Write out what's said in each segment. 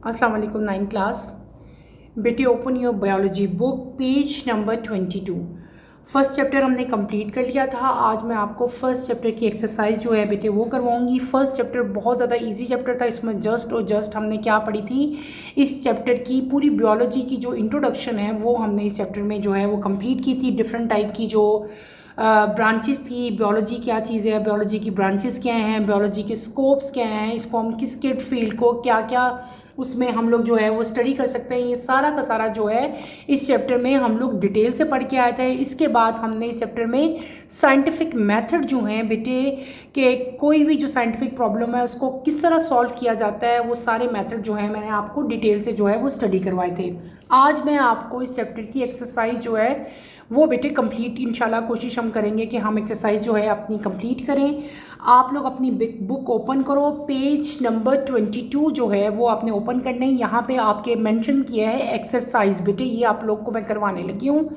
अस्सलाम वालेकुम 9th class. बेटे open your biology book page number 22। First chapter हमने कंप्लीट कर लिया था। आज मैं आपको फर्स्ट चैप्टर की एक्सरसाइज जो है बेटे वो करवाऊंगी। फर्स्ट चैप्टर बहुत ज़्यादा इजी चैप्टर था। इसमें जस्ट हमने क्या पढ़ी थी, इस चैप्टर की पूरी बायोलॉजी की जो इंट्रोडक्शन है वो हमने इस चैप्टर में जो है वो कंप्लीट की थी। डिफरेंट टाइप की जो ब्रांचेस थी, बायोलॉजी क्या चीज़ है, बायोलॉजी की ब्रांचेस क्या हैं, बायोलॉजी के स्कोप्स क्या हैं, इसको हम किस किस फील्ड को क्या क्या उसमें हम लोग जो है वो स्टडी कर सकते हैं, ये सारा का सारा जो है इस चैप्टर में हम लोग डिटेल से पढ़ के आए थे। इसके बाद हमने इस चैप्टर में साइंटिफिक मेथड जो हैं बेटे कि कोई भी जो साइंटिफिक प्रॉब्लम है उसको किस तरह सॉल्व किया जाता है, वो सारे मेथड जो है मैंने आपको डिटेल से जो है वो स्टडी करवाए थे। आज मैं आपको इस चैप्टर की एक्सरसाइज जो है वो बेटे कंप्लीट इंशाल्लाह कोशिश हम करेंगे कि हम एक्सरसाइज जो है अपनी कंप्लीट करें। आप लोग अपनी बुक ओपन करो, पेज नंबर 22 जो है वो आपने ओपन करना है। यहाँ पे आपके मेंशन किया है एक्सरसाइज बेटे, ये आप लोग को मैं करवाने लगी हूँ।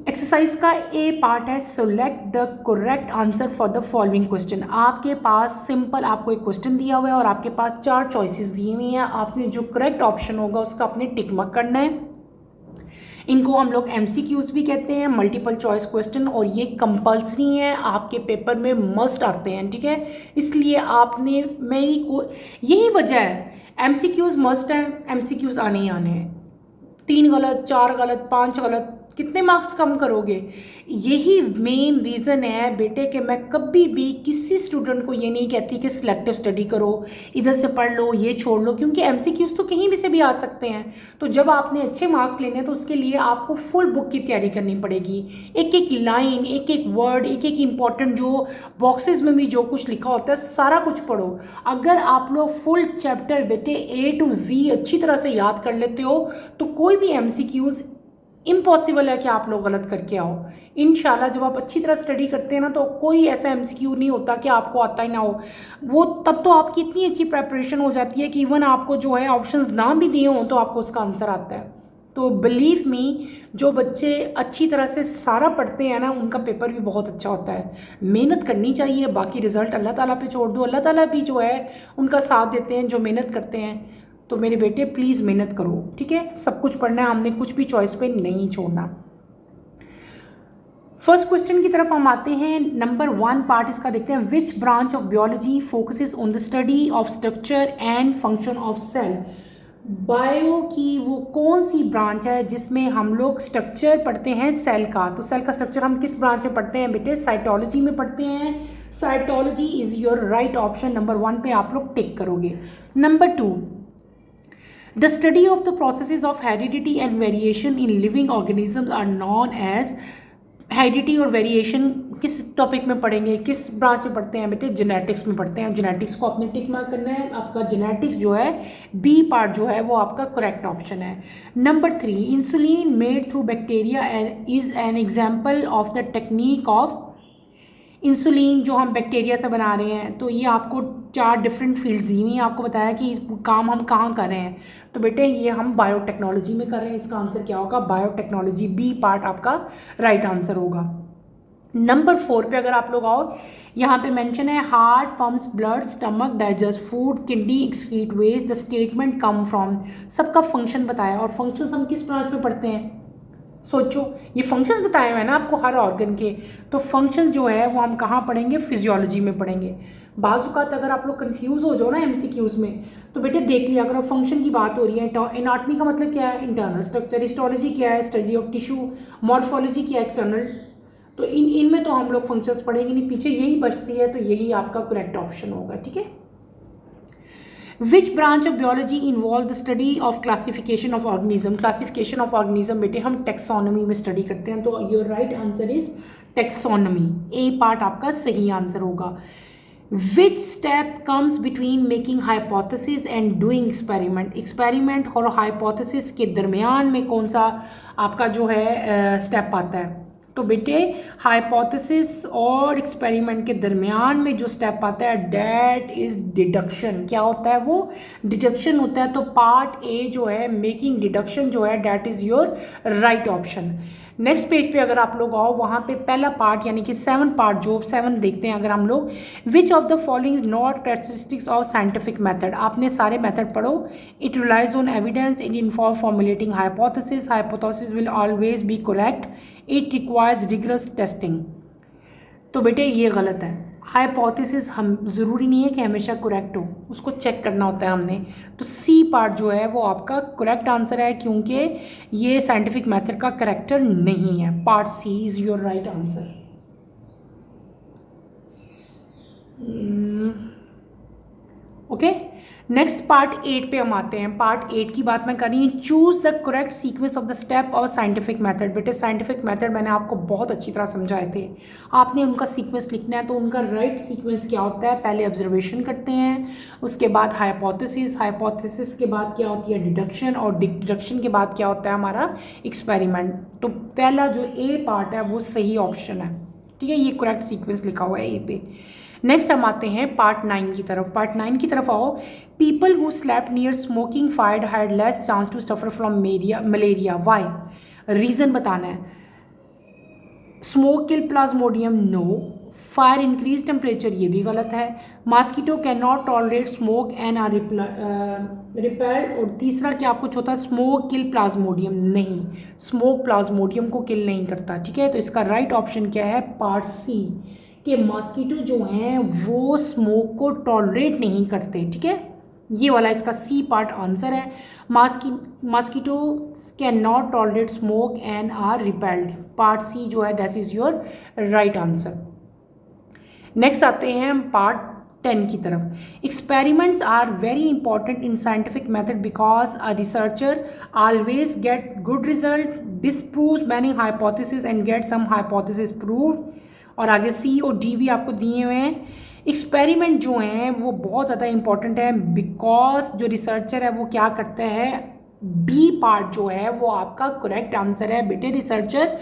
एक्सरसाइज का ए पार्ट है select the correct answer for the following question. आपके पास सिंपल आपको एक क्वेश्चन दिया हुआ है और आपके पास 4 चॉइसेस दी हुई हैं। आपने जो करेक्ट ऑप्शन होगा उसका आपने टिक मार्क करना है। इनको हम लोग MCQs भी कहते हैं, मल्टीपल चॉइस क्वेश्चन, और ये कंपल्सरी हैं, आपके पेपर में मस्ट आते हैं, ठीक है। इसलिए आपने मेरी को यही वजह है, MCQs मस्ट है, MCQs आने ही आने हैं। 3 गलत, 4 गलत, 5 गलत, कितने मार्क्स कम करोगे? यही मेन रीज़न है बेटे कि मैं कभी भी किसी स्टूडेंट को ये नहीं कहती कि सिलेक्टिव स्टडी करो, इधर से पढ़ लो, ये छोड़ लो, क्योंकि MCQs तो कहीं भी से भी आ सकते हैं। तो जब आपने अच्छे मार्क्स लेने हैं तो उसके लिए आपको फुल बुक की तैयारी करनी पड़ेगी। एक एक लाइन, एक एक वर्ड, एक एक इम्पॉर्टेंट जो बॉक्सेस में भी जो कुछ लिखा होता है सारा कुछ पढ़ो। अगर आप लोग फुल चैप्टर बेटे A to Z अच्छी तरह से याद कर लेते हो तो कोई भी MCQs इम्पॉसिबल है कि आप लोग गलत करके आओ। इंशाल्लाह जब आप अच्छी तरह स्टडी करते हैं ना तो कोई ऐसा MCQ नहीं होता कि आपको आता ही ना हो। वो तब तो आपकी इतनी अच्छी प्रेपरेशन हो जाती है कि इवन आपको जो है ऑप्शंस ना भी दिए हों तो आपको उसका आंसर आता है। तो बिलीव मी, जो बच्चे अच्छी तरह से सारा पढ़ते हैं ना उनका पेपर भी बहुत अच्छा होता है। मेहनत करनी चाहिए, बाकी रिजल्ट अल्लाह ताला पे छोड़ दो। अल्लाह ताला भी जो है उनका साथ देते हैं जो मेहनत करते हैं। तो मेरे बेटे प्लीज़ मेहनत करो, ठीक है। सब कुछ पढ़ना है, हमने कुछ भी चॉइस पे नहीं छोड़ना। फर्स्ट क्वेश्चन की तरफ हम आते हैं। नंबर 1 पार्ट इसका देखते हैं। Which branch of biology focuses on the study of structure and function of cell. Bio की वो कौन सी ब्रांच है जिसमें हम लोग स्ट्रक्चर पढ़ते हैं सेल का? तो सेल का स्ट्रक्चर हम किस ब्रांच में पढ़ते हैं बेटे? साइटोलॉजी में पढ़ते हैं। Cytology is your right option. Number 1 पे आप लोग टिक करोगे। Number 2, the study of the processes of heredity and variation in living organisms are known as। Heredity और वेरिएशन किस टॉपिक में पढ़ेंगे, किस ब्रांच में पढ़ते हैं बेटे? जेनेटिक्स में पढ़ते हैं। जेनेटिक्स को आपने टिक मार्क करना है। आपका जेनेटिक्स जो है B पार्ट जो है वो आपका करेक्ट ऑप्शन है। Number 3, insulin made through bacteria is an example of the technique of. Insulin जो हम बैक्टीरिया से बना रहे हैं, तो ये आपको 4 डिफरेंट फील्ड्स दी हुई हैं। आपको बताया कि इस काम हम कहाँ कर रहे हैं, तो बेटे ये हम बायोटेक्नोलॉजी में कर रहे हैं। इसका आंसर क्या होगा? बायोटेक्नोलॉजी, B पार्ट आपका राइट आंसर होगा। नंबर 4 पे अगर आप लोग आओ, यहाँ पे मेंशन है heart pumps blood, stomach digest food, kidney excrete waste, the statement come from. सबका फंक्शन बताया, और फंक्शंस हम किस ब्रांच में पढ़ते हैं? सोचो, ये फंक्शंस बताए हुए हैं ना आपको हर ऑर्गन के, तो फंक्शंस जो है वो हम कहाँ पढ़ेंगे? फिजियोलॉजी में पढ़ेंगे। बाजुकात अगर आप लोग कंफ्यूज हो जाओ ना MCQs में, तो बेटे देख लिया, अगर आप फंक्शन की बात हो रही है, एनाटमी का मतलब क्या है? Internal structure. हिस्टोलॉजी क्या है? Study of tissue. मॉर्फोलॉजी क्या है? एक्सटर्नल। तो इनमें तो हम लोग फंक्शंस पढ़ेंगे नहीं, पीछे यही बचती है, तो यही आपका करेक्ट ऑप्शन होगा, ठीक है। विच branch of biology involve the study of classification of organism. Classification of organism बेटे हम टेक्सोनॉमी में स्टडी करते हैं, तो your right answer is taxonomy. A part आपका सही आंसर होगा। Which step comes between making hypothesis and doing experiment. Experiment और हाइपोथेसिस के दरमियान में कौन सा आपका जो है स्टेप आता है? तो बेटे हाइपोथेसिस और एक्सपेरिमेंट के दरमियान में जो स्टेप आता है डैट इज डिडक्शन। क्या होता है वो? डिडक्शन होता है। तो पार्ट A जो है मेकिंग डिडक्शन जो है that is your right option. Next page पे अगर आप लोग आओ, वहाँ पे पहला पार्ट यानी कि 7 पार्ट, जो 7 देखते हैं अगर हम लोग, which of the following is not characteristics of scientific method. आपने सारे मेथड पढ़ो। It relies on evidence, it involve formulating hypothesis, hypothesis will always be correct, it requires rigorous testing. तो बेटे ये गलत है। हाइपोथेसिस हम ज़रूरी नहीं है कि हमेशा करेक्ट हो, उसको चेक करना होता है हमने। तो सी पार्ट जो है वो आपका करेक्ट आंसर है, क्योंकि ये साइंटिफिक मेथड का करेक्टर नहीं है। Part C is your right answer. Okay, next part 8 पे हम आते हैं। पार्ट 8 की बात मैं कर रही हूँ, choose the correct sequence of the step of scientific method. बेटे साइंटिफिक मेथड मैंने आपको बहुत अच्छी तरह समझाए थे, आपने उनका सीक्वेंस लिखना है। तो उनका राइट सीक्वेंस क्या होता है, पहले ऑब्जर्वेशन करते हैं, उसके बाद हाइपोथेसिस, हाइपोथेसिस के बाद क्या होती है डिडक्शन, और डिडक्शन के बाद क्या होता है हमारा एक्सपेरिमेंट। तो पहला जो ए पार्ट है वो सही ऑप्शन है, ठीक है, ये करेक्ट सीक्वेंस लिखा हुआ है ए पे। नेक्स्ट हम आते हैं पार्ट 9 की तरफ। पार्ट 9 की तरफ आओ। People who slept near smoking fire had less chance to suffer from malaria. Why? Reason बताना है। Smoke kill plasmodium, no. Fire increase temperature, ये भी गलत है। Mosquito can not tolerate smoke and are repelled. और तीसरा क्या कुछ होता है, स्मोक किल प्लाज्मोडियम, नहीं, स्मोक प्लाज्मोडियम को किल नहीं करता, ठीक है। तो इसका राइट ऑप्शन क्या है, पार्ट सी, कि मॉस्किटो जो हैं वो स्मोक को टॉलरेट नहीं करते, ठीक है, ये वाला इसका सी पार्ट आंसर है। Mosquito can not tolerate smoke and are repelled, part C जो है that is your right answer. Next आते हैं हम पार्ट 10 की तरफ। Experiments are very important in scientific method because a researcher always get good result, disproves many hypothesis and get some hypothesis proved. और आगे सी और डी भी आपको दिए हुए हैं। एक्सपेरिमेंट जो हैं वो बहुत ज़्यादा इंपॉर्टेंट है बिकॉज जो रिसर्चर है वो क्या करता है, बी पार्ट जो है वो आपका करेक्ट आंसर है। बेटे रिसर्चर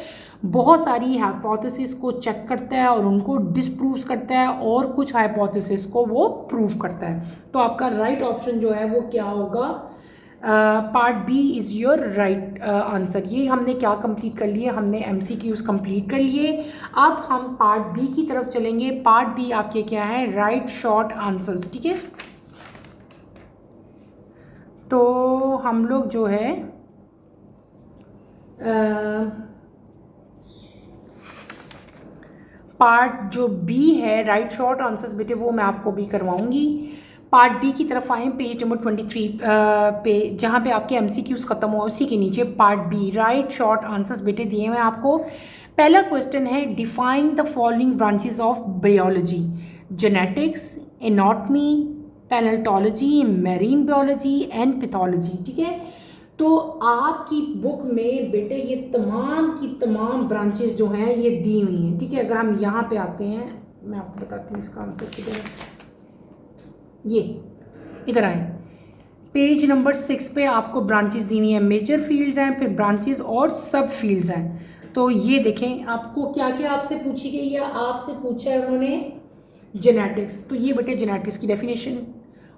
बहुत सारी हाइपोथेसिस को चेक करता है और उनको डिसप्रूव करता है, और कुछ हाइपोथेसिस को वो प्रूव करता है। तो आपका राइट ऑप्शन जो है वो क्या होगा, part B is your right answer. ये हमने क्या कंप्लीट कर लिए, हमने MCQs कंप्लीट कर लिए। अब हम पार्ट बी की तरफ चलेंगे। पार्ट बी आपके क्या है, राइट शॉर्ट आंसर्स, ठीक है। तो हम लोग जो है पार्ट जो बी है राइट शॉर्ट आंसर्स बेटे वो मैं आपको भी करवाऊंगी। पार्ट बी की तरफ आए, पेज नंबर 23 पे, जहाँ पे आपके MCQs खत्म हुआ उसी के नीचे part B write short answers बेटे दिए हुए आपको। पहला क्वेश्चन है, define the following branches of biology, genetics, anatomy, palaeontology, marine biology and pathology, ठीक है। तो आपकी बुक में बेटे ये तमाम की तमाम ब्रांचेस जो हैं ये दी हुई हैं, ठीक है। अगर हम यहाँ पे आते हैं, मैं आपको बताती हूँ इसका आंसर किधर है, ये इधर आए, पेज नंबर 6 पे आपको ब्रांचेस दी हुई हैं। मेजर फील्ड्स हैं, फिर ब्रांचेस और सब फील्ड्स हैं। तो ये देखें आपको क्या क्या आपसे पूछी गई है, आपसे पूछा है उन्होंने जेनेटिक्स, तो ये बेटे जेनेटिक्स की डेफिनेशन।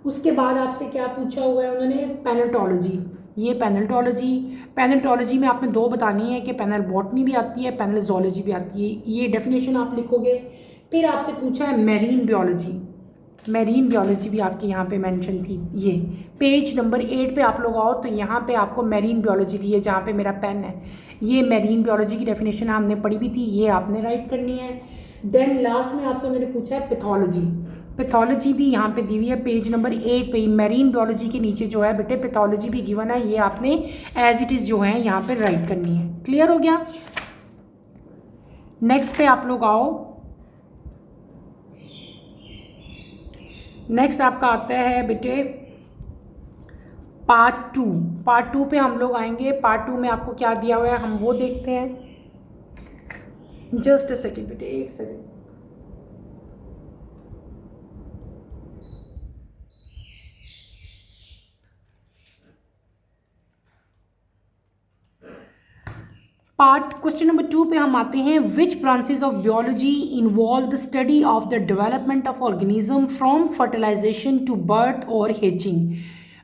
उसके बाद आपसे क्या पूछा हुआ है उन्होंने, पैलेंटोलॉजी, ये पैलेंटोलॉजी में आपने दो बतानी है कि पैनल बॉटनी भी आती है, पैनल जोलॉजी भी आती है, ये डेफिनेशन आप लिखोगे। फिर आपसे पूछा है मैरीन बायोलॉजी भी आपके यहाँ पे मेंशन थी। ये पेज नंबर 8 पे आप लोग आओ तो यहाँ पे आपको मैरीन बायोलॉजी दी है, जहाँ पे मेरा पेन है। ये मैरीन बायोलॉजी की डेफिनेशन हमने पढ़ी भी थी, ये आपने राइट करनी है। देन लास्ट में आपसे मैंने पूछा है पैथोलॉजी भी यहाँ पे दी हुई है, पेज नंबर 8 पे। मैरीन बायोलॉजी के नीचे जो है बेटे पैथोलॉजी भी गिवन है, ये आपने एज इट इज़ जो है यहाँ पे राइट करनी है। क्लियर हो गया। नेक्स्ट पे आप लोग आओ, नेक्स्ट आपका आता है बेटे पार्ट 2 पे हम लोग आएंगे। पार्ट 2 में आपको क्या दिया हुआ है हम वो देखते हैं। जस्ट अ सेकेंड बेटे, एक सेकेंड। क्वेश्चन नंबर 2 पे हम आते हैं। Which branches of biology involve the study of the development of organism from fertilisation to birth और हेचिंग।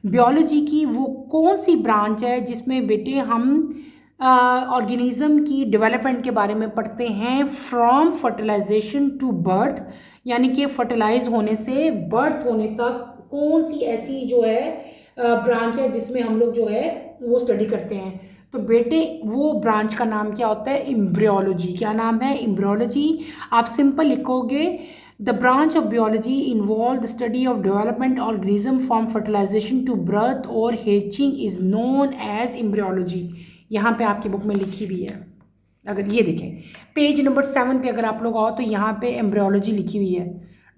बायोलॉजी की वो कौन सी ब्रांच है जिसमें बेटे हम ऑर्गेनिज्म की डेवलपमेंट के बारे में पढ़ते हैं फ्रॉम फर्टिलाइजेशन टू बर्थ, यानी कि फर्टिलाइज होने से बर्थ होने तक कौन सी ऐसी जो है ब्रांच है जिसमें हम लोग जो है वो स्टडी करते हैं। तो बेटे वो ब्रांच का नाम क्या होता है, एम्ब्रियोलॉजी। क्या नाम है, एम्ब्रियोलॉजी। आप सिंपल लिखोगे the branch of biology involve the study of development organism from fertilisation to birth और hatching is known as embryology. यहाँ पे आपकी बुक में लिखी हुई है, अगर ये देखें पेज नंबर 7 पे अगर आप लोग आओ तो यहाँ पे एम्ब्रियोलॉजी लिखी हुई है,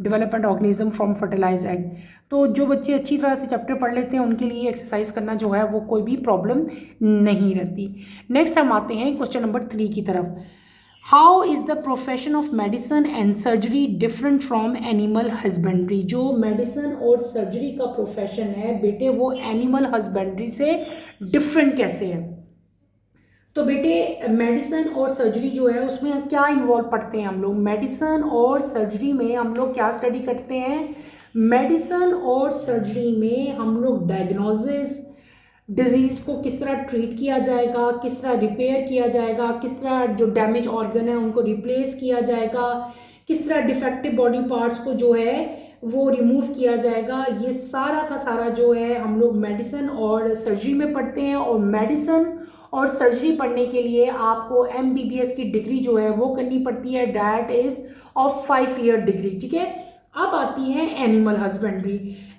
development organism from fertilize egg. तो जो बच्चे अच्छी तरह से चैप्टर पढ़ लेते हैं उनके लिए एक्सरसाइज करना जो है वो कोई भी प्रॉब्लम नहीं रहती। नेक्स्ट हम आते हैं क्वेश्चन नंबर 3 की तरफ। How is the profession of medicine and surgery different from animal husbandry. जो मेडिसिन और सर्जरी का प्रोफेशन है बेटे वो एनिमल हस्बेंड्री से डिफरेंट कैसे है। तो बेटे मेडिसिन और सर्जरी जो है उसमें क्या इन्वॉल्व पढ़ते हैं हम लोग। मेडिसिन और सर्जरी में हम लोग क्या स्टडी करते हैं, मेडिसिन और सर्जरी में हम लोग डायग्नोसिस, डिजीज़ को किस तरह ट्रीट किया जाएगा, किस तरह रिपेयर किया जाएगा, किस तरह जो डैमेज ऑर्गन है उनको रिप्लेस किया जाएगा, किस तरह डिफेक्टिव बॉडी पार्ट्स को जो है वो रिमूव किया जाएगा, ये सारा का सारा जो है हम लोग मेडिसिन और सर्जरी में पढ़ते हैं। और मेडिसिन और सर्जरी पढ़ने के लिए आपको MBBS की डिग्री जो है वो करनी पड़ती है, that is of 5 year degree. ठीक है, अब आती है एनिमल हस्बेंड्री।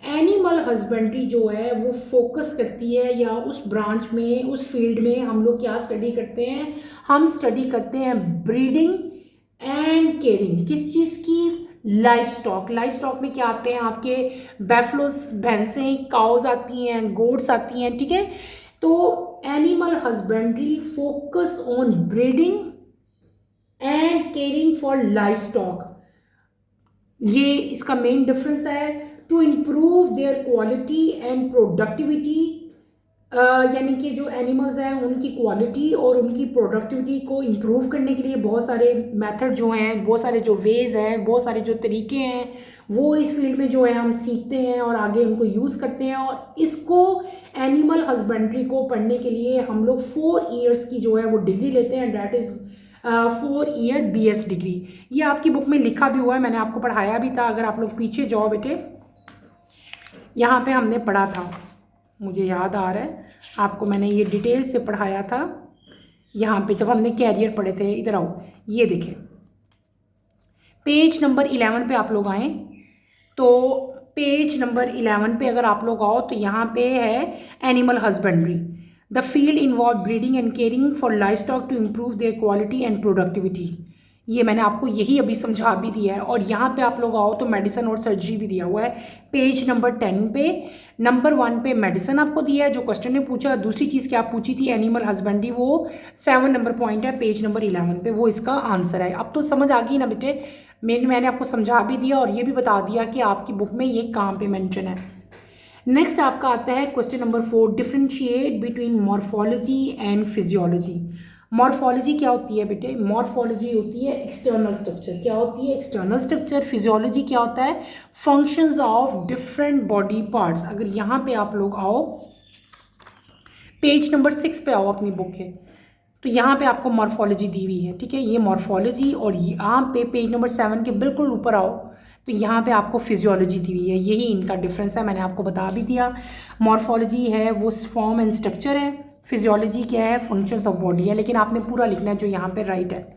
एनिमल हस्बेंड्री जो है वो फोकस करती है, या उस ब्रांच में उस फील्ड में हम लोग क्या स्टडी करते हैं, हम स्टडी करते हैं ब्रीडिंग एंड केयरिंग। किस चीज़ की, लाइफ स्टॉक। लाइफ स्टॉक में क्या आते हैं आपके बैफलोस, भैंसें, काउज आती हैं, गोट्स आती हैं। ठीक है, तो animal husbandry focus on breeding and caring for livestock. ये इसका मेन डिफरेंस है। To improve their quality and productivity, यानी कि जो एनिमल्स हैं उनकी क्वालिटी और उनकी प्रोडक्टिविटी को इम्प्रूव करने के लिए बहुत सारे मेथड जो हैं, बहुत सारे जो वेज हैं, बहुत सारे जो तरीके हैं वो इस फील्ड में जो है हम सीखते हैं और आगे उनको यूज़ करते हैं। और इसको एनिमल हस्बेंड्री को पढ़ने के लिए हम लोग 4 ईयर्स की जो है वो डिग्री लेते हैं, that is 4 year BS degree. ये आपकी बुक में लिखा भी हुआ है, मैंने आपको पढ़ाया भी था। अगर आप लोग पीछे जाओ बेटे, यहाँ पे हमने पढ़ा था, मुझे याद आ रहा है आपको मैंने ये डिटेल से पढ़ाया था यहाँ पे जब हमने कैरियर पढ़े थे। इधर आओ, ये देखें पेज नंबर 11 पे आप लोग आएँ तो पेज नंबर 11 पे अगर आप लोग आओ तो यहाँ पे है animal husbandry, the field involve breeding and caring for livestock to improve their quality and productivity. ये मैंने आपको यही अभी समझा भी दिया है। और यहाँ पे आप लोग आओ तो मेडिसिन और सर्जरी भी दिया हुआ है पेज नंबर 10 पे। नंबर 1 पे मेडिसिन आपको दिया है जो क्वेश्चन ने पूछा। दूसरी चीज़ क्या पूछी थी, एनिमल हस्बेंड्री, वो 7 नंबर पॉइंट है पेज नंबर 11 पे, वो इसका आंसर है। अब तो समझ आ गई ना बेटे, मैंने आपको समझा भी दिया और ये भी बता दिया कि आपकी बुक में ये काम पे मेंशन है। नेक्स्ट आपका आता है question number 4, differentiate between morphology and physiology. Morphology क्या होती है बेटे, मॉर्फोलॉजी होती है एक्सटर्नल स्ट्रक्चर। क्या होती है, एक्सटर्नल स्ट्रक्चर। फिजियोलॉजी क्या होता है, functions of different body parts. अगर यहाँ पे आप लोग आओ, पेज नंबर 6 पे आओ, अपनी बुक है तो यहाँ पे आपको मॉर्फोलॉजी दी हुई है। ठीक है, ये मॉर्फोलॉजी। और यहाँ पे पेज नंबर 7 के बिल्कुल ऊपर आओ तो यहाँ पे आपको फिजियोलॉजी दी हुई है। यही इनका डिफरेंस है, मैंने आपको बता भी दिया। मॉर्फोलॉजी है वो फॉर्म एंड स्ट्रक्चर है, फिजियोलॉजी क्या है, फंक्शंस ऑफ बॉडी है। लेकिन आपने पूरा लिखना है जो यहाँ पे राइट है।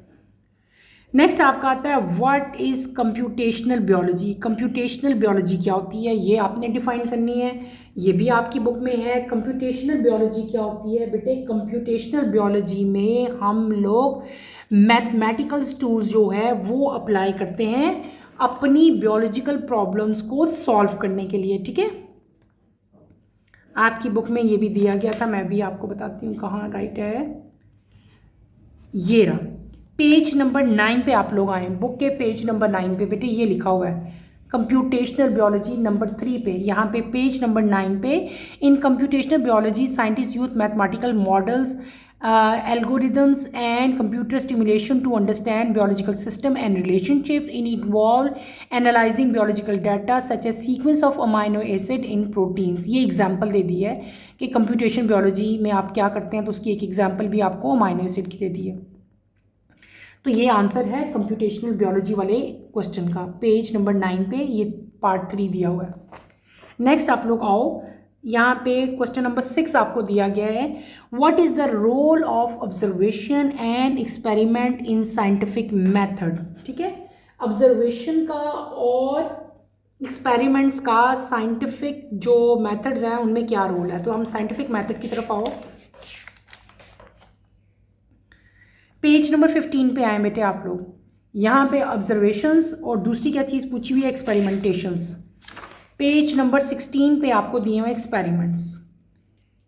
नेक्स्ट आपका आता है what is computational biology. Computational biology क्या होती है ये आपने डिफाइन करनी है, ये भी आपकी बुक में है। कंप्यूटेशनल बियोलॉजी क्या होती है बेटे, कंप्यूटेशनल बियोलॉजी में हम लोग मैथमेटिकल टूल्स जो है वो अप्लाई करते हैं अपनी बियोलॉजिकल प्रॉब्लम्स को सॉल्व करने के लिए। ठीक है, आपकी बुक में ये भी दिया गया था, मैं भी आपको बताती हूँ कहाँ राइट है। ये रहा पेज नंबर 9 पे आप लोग आए, बुक के पेज नंबर 9 पे बेटे ये लिखा हुआ है कंप्यूटेशनल बियोलॉजी नंबर 3 पे। यहाँ पे पेज नंबर 9 पे, in computational biology scientist use mathematical models algorithms and computer stimulation to understand biological system and relationship in involve analyzing biological data such as sequence of amino acid in proteins। ये example दे दी है कि computation biology में आप क्या करते हैं, तो उसकी एक एग्जाम्पल भी आपको अमाइनो एसिड की दे दी है। तो ये आंसर है कंप्यूटेशनल बियोलॉजी वाले क्वेश्चन का, पेज नंबर 9 पे ये पार्ट 3 दिया हुआ है। नेक्स्ट आप लोग आओ, यहाँ पे क्वेश्चन नंबर 6 आपको दिया गया है, what is the role of observation and experiment in scientific method. ठीक है, ऑब्जर्वेशन का और एक्सपेरिमेंट्स का साइंटिफिक जो मेथड्स हैं उनमें क्या रोल है। तो हम साइंटिफिक मेथड की तरफ आओ, पेज नंबर 15 पे आए बेटे आप लोग। यहाँ पे ऑब्जर्वेशंस और दूसरी क्या चीज़ पूछी हुई है, एक्सपेरिमेंटेशंस। पेज नंबर 16 पे आपको दिए हुए एक्सपेरिमेंट्स।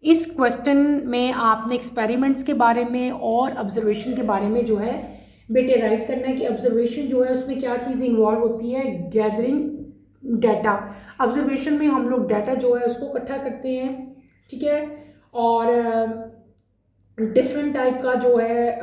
इस क्वेश्चन में आपने एक्सपेरिमेंट्स के बारे में और ऑब्जर्वेशन के बारे में जो है बेटे राइट करना है कि ऑब्जर्वेशन जो है उसमें क्या चीज़ इन्वॉल्व होती है, गैदरिंग डाटा। ऑब्जर्वेशन में हम लोग डाटा जो है उसको इकट्ठा करते हैं, ठीक है, और डिफरेंट टाइप का जो है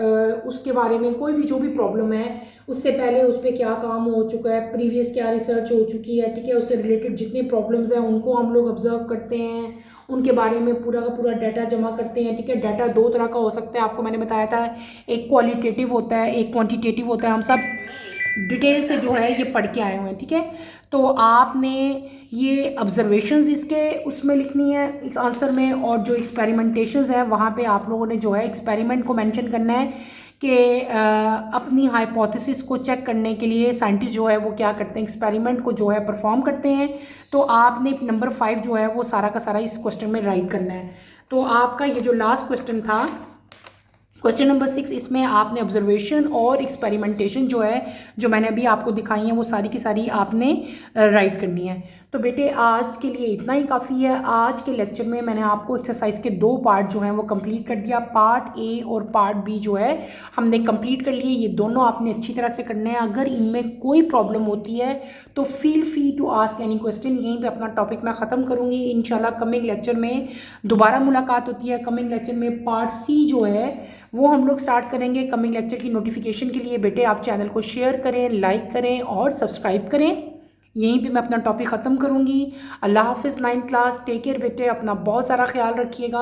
उसके बारे में कोई भी जो भी प्रॉब्लम है उससे पहले उस पर क्या काम हो चुका है, प्रीवियस क्या रिसर्च हो चुकी है, ठीक है, उससे रिलेटेड जितने प्रॉब्लम्स हैं उनको हम लोग ऑब्जर्व करते हैं, उनके बारे में पूरा का पूरा डाटा जमा करते हैं। ठीक है, डाटा दो तरह का हो सकता है, आपको मैंने बताया था, एक क्वालिटेटिव होता है, एक क्वान्टिटेटिव होता है। हम सब डिटेल से जो है ये पढ़ के आए हुए हैं। ठीक है, तो आपने ये ऑब्जर्वेशंस इसके उसमें लिखनी है इस आंसर में, और जो एक्सपेरिमेंटेशंस है वहाँ पे आप लोगों ने जो है एक्सपेरिमेंट को मेंशन करना है कि अपनी हाइपोथेसिस को चेक करने के लिए साइंटिस्ट जो है वो क्या करते हैं, एक्सपेरिमेंट को जो है परफॉर्म करते हैं। तो आपने नंबर 5 जो है वो सारा का सारा इस क्वेश्चन में राइट करना है। तो आपका ये जो लास्ट क्वेश्चन था, क्वेश्चन नंबर 6, इसमें आपने ऑब्जर्वेशन और एक्सपेरिमेंटेशन जो है जो मैंने अभी आपको दिखाई है वो सारी की सारी आपने राइट करनी है। तो बेटे आज के लिए इतना ही काफ़ी है। आज के लेक्चर में मैंने आपको एक्सरसाइज के 2 पार्ट जो हैं वो कंप्लीट कर दिया। पार्ट ए और पार्ट बी जो है हमने कंप्लीट कर लिए। ये दोनों आपने अच्छी तरह से करने हैं। अगर इनमें कोई प्रॉब्लम होती है तो feel free to ask any question. यहीं पर अपना टॉपिक मैं ख़त्म करूँगी। इंशाल्लाह कमिंग लेक्चर में दोबारा मुलाकात होती है। कमिंग लेक्चर में पार्ट सी जो है वो हम लोग स्टार्ट करेंगे। कमिंग लेक्चर की नोटिफिकेशन के लिए बेटे आप चैनल को शेयर करें, लाइक करें और सब्सक्राइब करें। यहीं पे मैं अपना टॉपिक ख़त्म करूँगी। अल्लाह हाफिज़। 9th क्लास, टेक केयर बेटे, अपना बहुत सारा ख्याल रखिएगा।